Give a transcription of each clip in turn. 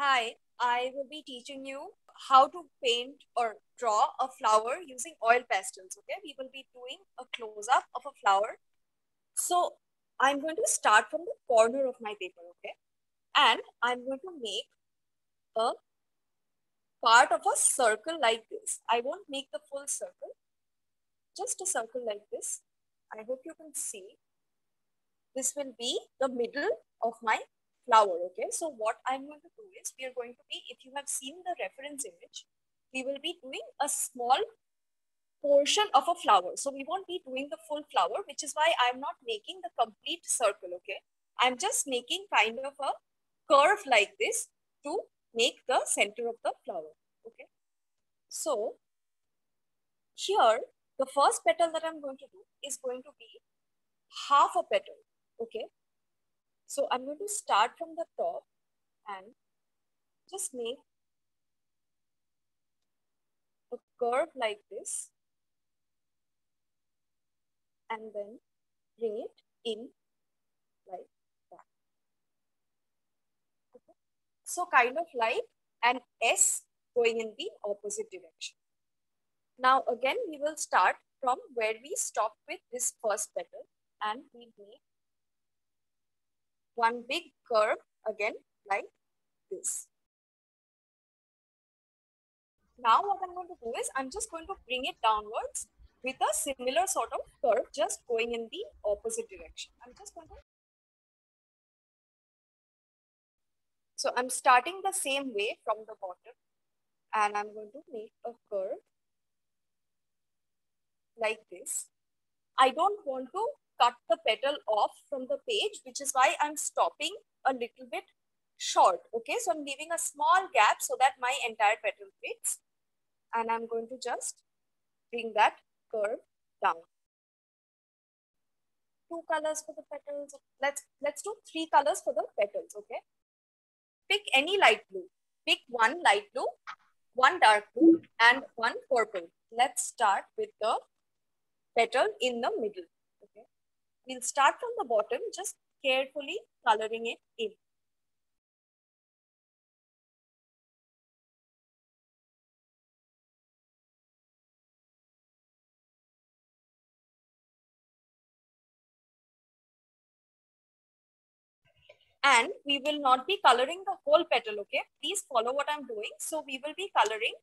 Hi, I will be teaching you how to paint or draw a flower using oil pastels. Okay, we will be doing a close up of a flower. So I'm going to start from the corner of my paper. Okay, and I'm going to make a part of a circle like this. I won't make the full circle, just a circle like this. I hope you can see. This will be the middle of my flower. Okay, so what I'm going to do is we are going to be, if you have seen the reference image, we will be doing a small portion of a flower. So we won't be doing the full flower, which is why I'm not making the complete circle. Okay, I'm just making kind of a curve like this to make the center of the flower. Okay, so here the first petal that I'm going to do is going to be half a petal. Okay, so I'm going to start from the top and just make a curve like this and then bring it in like that. Okay. So kind of like an S going in the opposite direction. Now again, we will start from where we stopped with this first petal and we make one big curve again like this. Now what I'm going to do is I'm just going to bring it downwards with a similar sort of curve, just going in the opposite direction. So I'm starting the same way from the bottom and I'm going to make a curve like this. I don't want to cut the petal off from the page, which is why I'm stopping a little bit short. Okay, so I'm leaving a small gap so that my entire petal fits. And I'm going to just bring that curve down. Two colors for the petals. Let's do three colors for the petals. Okay, pick any light blue. Pick one light blue, one dark blue, and one purple. Let's start with the petal in the middle. Okay, we'll start from the bottom, just carefully coloring it in. And we will not be coloring the whole petal. Okay, please follow what I'm doing. So we will be coloring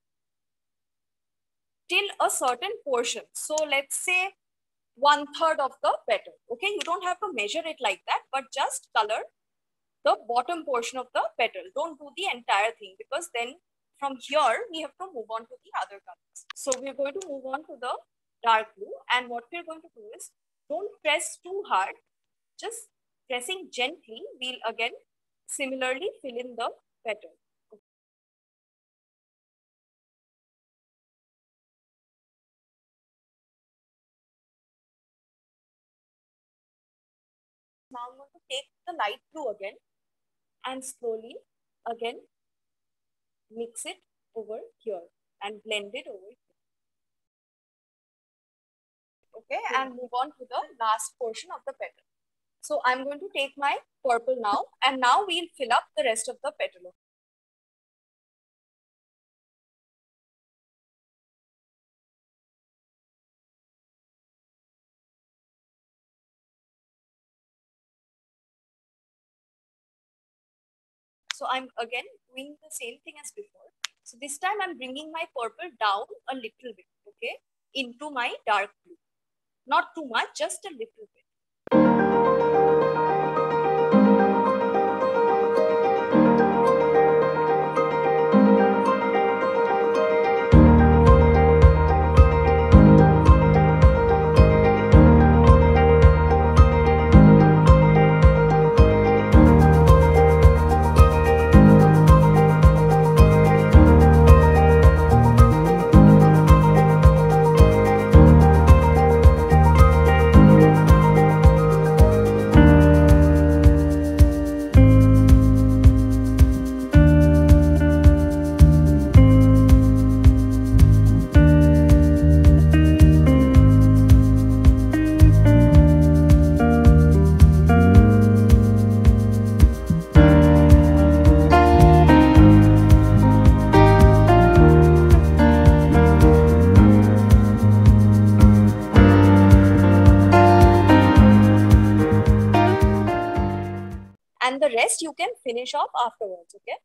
till a certain portion. So let's say 1/3 of the petal. Okay, you don't have to measure it like that, but just color the bottom portion of the petal. Don't do the entire thing, because then from here we have to move on to the other colors. So we're going to move on to the dark blue, and what we're going to do is, don't press too hard, just pressing gently. We'll again similarly fill in the petal. Now I'm going to take the light blue again and slowly again mix it over here and blend it over here. Okay, and move on to the last portion of the petal. So I'm going to take my purple now, and now we'll fill up the rest of the petal. So I'm again doing the same thing as before. So this time I'm bringing my purple down a little bit, okay, into my dark blue. Not too much, just a little bit. and the rest you can finish off afterwards, okay?